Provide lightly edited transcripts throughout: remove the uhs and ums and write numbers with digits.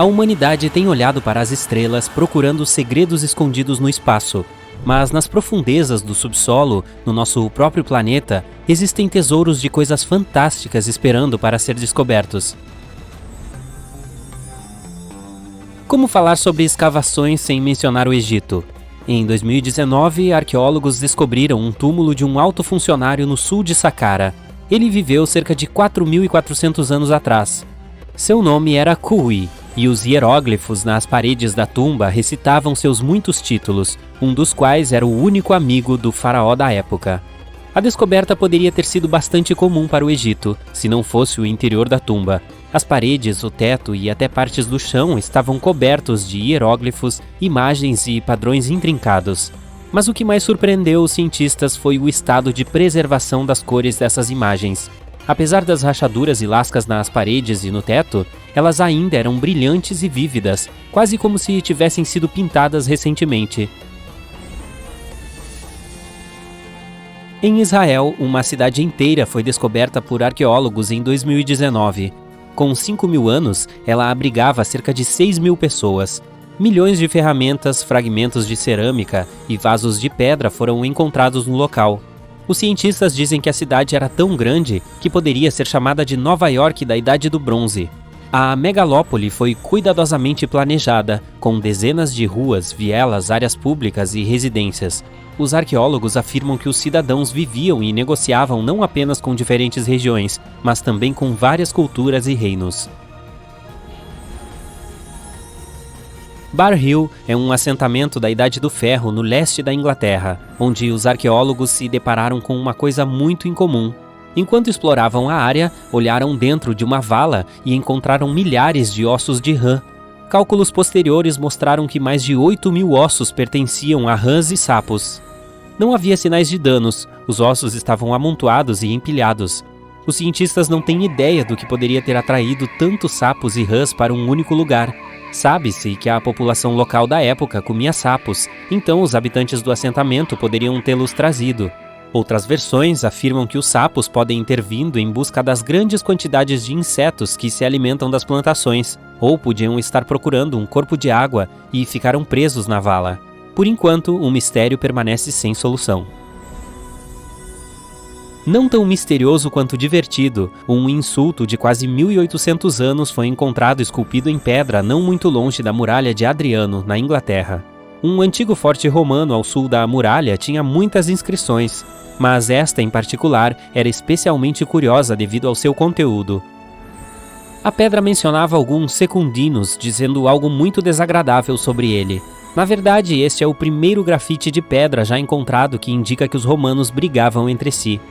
A humanidade tem olhado para as estrelas procurando segredos escondidos no espaço, mas nas profundezas do subsolo, no nosso próprio planeta, existem tesouros de coisas fantásticas esperando para ser descobertos. Como falar sobre escavações sem mencionar o Egito? Em 2019, arqueólogos descobriram um túmulo de um alto funcionário no sul de Saqqara. Ele viveu cerca de 4.400 anos atrás. Seu nome era Kuwi, e os hieróglifos nas paredes da tumba recitavam seus muitos títulos, um dos quais era o único amigo do faraó da época. A descoberta poderia ter sido bastante comum para o Egito, se não fosse o interior da tumba. As paredes, o teto e até partes do chão estavam cobertos de hieróglifos, imagens e padrões intrincados. Mas o que mais surpreendeu os cientistas foi o estado de preservação das cores dessas imagens. Apesar das rachaduras e lascas nas paredes e no teto, elas ainda eram brilhantes e vívidas, quase como se tivessem sido pintadas recentemente. Em Israel, uma cidade inteira foi descoberta por arqueólogos em 2019. Com 5.000 anos, ela abrigava cerca de 6.000 pessoas. Milhões de ferramentas, fragmentos de cerâmica e vasos de pedra foram encontrados no local. Os cientistas dizem que a cidade era tão grande que poderia ser chamada de Nova York da Idade do Bronze. A megalópole foi cuidadosamente planejada, com dezenas de ruas, vielas, áreas públicas e residências. Os arqueólogos afirmam que os cidadãos viviam e negociavam não apenas com diferentes regiões, mas também com várias culturas e reinos. Bar Hill é um assentamento da Idade do Ferro no leste da Inglaterra, onde os arqueólogos se depararam com uma coisa muito incomum. Enquanto exploravam a área, olharam dentro de uma vala e encontraram milhares de ossos de rã. Cálculos posteriores mostraram que mais de 8.000 ossos pertenciam a rãs e sapos. Não havia sinais de danos, os ossos estavam amontoados e empilhados. Os cientistas não têm ideia do que poderia ter atraído tantos sapos e rãs para um único lugar. Sabe-se que a população local da época comia sapos, então os habitantes do assentamento poderiam tê-los trazido. Outras versões afirmam que os sapos podem ter vindo em busca das grandes quantidades de insetos que se alimentam das plantações, ou podiam estar procurando um corpo de água e ficaram presos na vala. Por enquanto, o mistério permanece sem solução. Não tão misterioso quanto divertido, um insulto de quase 1.800 anos foi encontrado esculpido em pedra não muito longe da muralha de Adriano, na Inglaterra. Um antigo forte romano ao sul da muralha tinha muitas inscrições, mas esta em particular era especialmente curiosa devido ao seu conteúdo. A pedra mencionava alguns secundinos dizendo algo muito desagradável sobre ele. Na verdade, este é o primeiro grafite de pedra já encontrado que indica que os romanos brigavam entre si.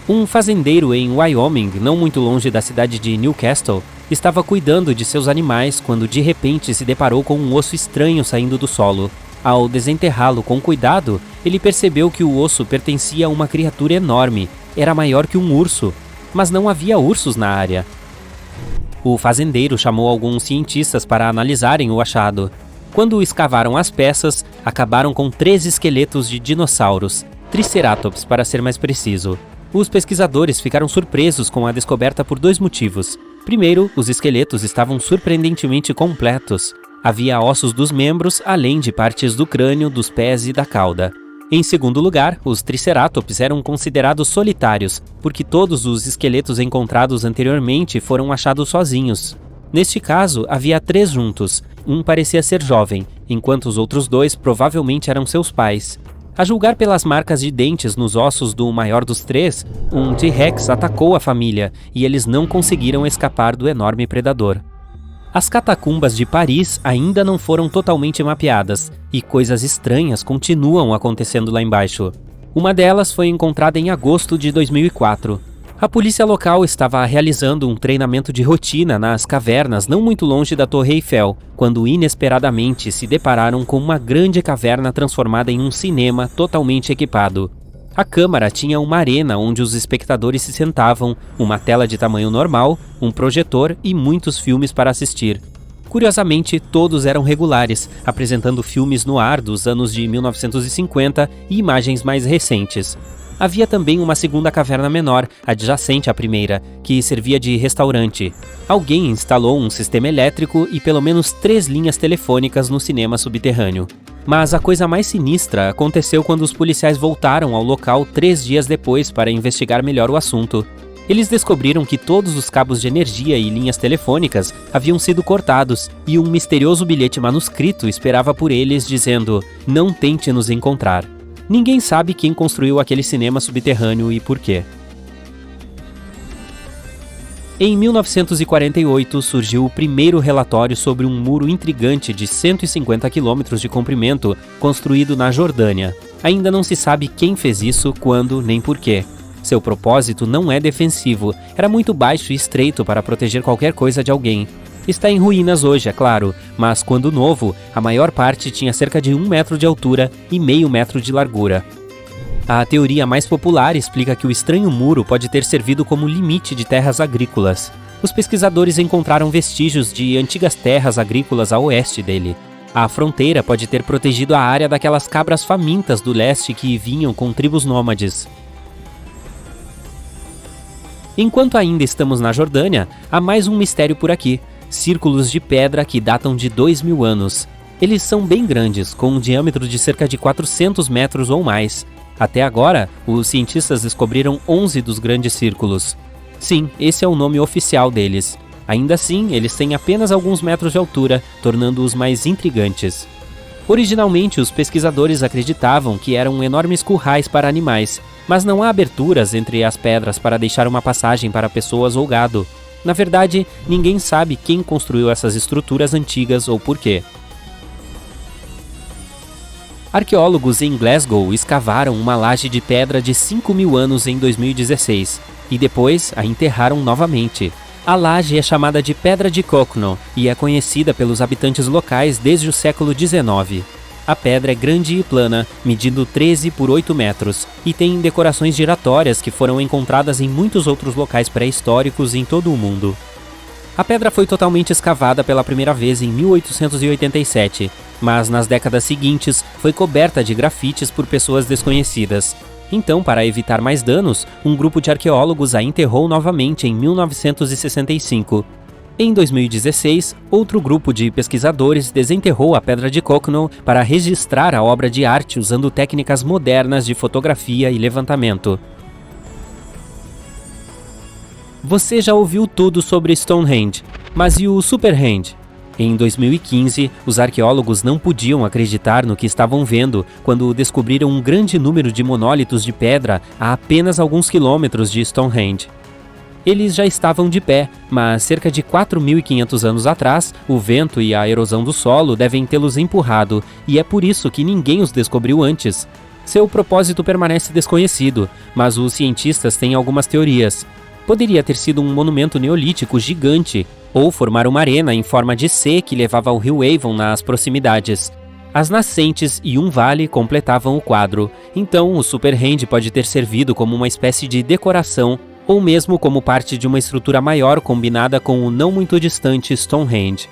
Um fazendeiro em Wyoming, não muito longe da cidade de Newcastle, estava cuidando de seus animais quando de repente se deparou com um osso estranho saindo do solo. Ao desenterrá-lo com cuidado, ele percebeu que o osso pertencia a uma criatura enorme, era maior que um urso, mas não havia ursos na área. O fazendeiro chamou alguns cientistas para analisarem o achado. Quando escavaram as peças, acabaram com 3 esqueletos de dinossauros, Triceratops para ser mais preciso. Os pesquisadores ficaram surpresos com a descoberta por 2 motivos. Primeiro, os esqueletos estavam surpreendentemente completos. Havia ossos dos membros, além de partes do crânio, dos pés e da cauda. Em segundo lugar, os Triceratops eram considerados solitários, porque todos os esqueletos encontrados anteriormente foram achados sozinhos. Neste caso, havia 3 juntos. Um parecia ser jovem, enquanto os outros 2 provavelmente eram seus pais. A julgar pelas marcas de dentes nos ossos do maior dos 3, um T-Rex atacou a família e eles não conseguiram escapar do enorme predador. As catacumbas de Paris ainda não foram totalmente mapeadas e coisas estranhas continuam acontecendo lá embaixo. Uma delas foi encontrada em agosto de 2004. A polícia local estava realizando um treinamento de rotina nas cavernas não muito longe da Torre Eiffel, quando inesperadamente se depararam com uma grande caverna transformada em um cinema totalmente equipado. A câmara tinha uma arena onde os espectadores se sentavam, uma tela de tamanho normal, um projetor e muitos filmes para assistir. Curiosamente, todos eram regulares, apresentando filmes no ar dos anos de 1950 e imagens mais recentes. Havia também uma segunda caverna menor, adjacente à primeira, que servia de restaurante. Alguém instalou um sistema elétrico e pelo menos 3 linhas telefônicas no cinema subterrâneo. Mas a coisa mais sinistra aconteceu quando os policiais voltaram ao local 3 dias depois para investigar melhor o assunto. Eles descobriram que todos os cabos de energia e linhas telefônicas haviam sido cortados e um misterioso bilhete manuscrito esperava por eles dizendo: "Não tente nos encontrar". Ninguém sabe quem construiu aquele cinema subterrâneo e por quê. Em 1948, surgiu o primeiro relatório sobre um muro intrigante de 150 quilômetros de comprimento construído na Jordânia. Ainda não se sabe quem fez isso, quando nem por quê. Seu propósito não é defensivo, era muito baixo e estreito para proteger qualquer coisa de alguém. Está em ruínas hoje, é claro, mas quando novo, a maior parte tinha cerca de 1 metro de altura e meio metro de largura. A teoria mais popular explica que o estranho muro pode ter servido como limite de terras agrícolas. Os pesquisadores encontraram vestígios de antigas terras agrícolas a oeste dele. A fronteira pode ter protegido a área daquelas cabras famintas do leste que vinham com tribos nômades. Enquanto ainda estamos na Jordânia, há mais um mistério por aqui: círculos de pedra que datam de 2.000 anos. Eles são bem grandes, com um diâmetro de cerca de 400 metros ou mais. Até agora, os cientistas descobriram 11 dos grandes círculos. Sim, esse é o nome oficial deles. Ainda assim, eles têm apenas alguns metros de altura, tornando-os mais intrigantes. Originalmente, os pesquisadores acreditavam que eram enormes currais para animais, mas não há aberturas entre as pedras para deixar uma passagem para pessoas ou gado. Na verdade, ninguém sabe quem construiu essas estruturas antigas ou por quê. Arqueólogos em Glasgow escavaram uma laje de pedra de 5.000 anos em 2016 e depois a enterraram novamente. A laje é chamada de Pedra de Cocknoe e é conhecida pelos habitantes locais desde o século XIX. A pedra é grande e plana, medindo 13 por 8 metros, e tem decorações giratórias que foram encontradas em muitos outros locais pré-históricos em todo o mundo. A pedra foi totalmente escavada pela primeira vez em 1887, mas nas décadas seguintes foi coberta de grafites por pessoas desconhecidas. Então, para evitar mais danos, um grupo de arqueólogos a enterrou novamente em 1965. Em 2016, outro grupo de pesquisadores desenterrou a Pedra de Cocknoe para registrar a obra de arte usando técnicas modernas de fotografia e levantamento. Você já ouviu tudo sobre Stonehenge, mas e o Superhenge? Em 2015, os arqueólogos não podiam acreditar no que estavam vendo quando descobriram um grande número de monólitos de pedra a apenas alguns quilômetros de Stonehenge. Eles já estavam de pé, mas cerca de 4.500 anos atrás, o vento e a erosão do solo devem tê-los empurrado, e é por isso que ninguém os descobriu antes. Seu propósito permanece desconhecido, mas os cientistas têm algumas teorias. Poderia ter sido um monumento neolítico gigante, ou formar uma arena em forma de C que levava ao rio Avon nas proximidades. As nascentes e um vale completavam o quadro, então o Superhenge pode ter servido como uma espécie de decoração, ou mesmo como parte de uma estrutura maior combinada com o não muito distante Stonehenge.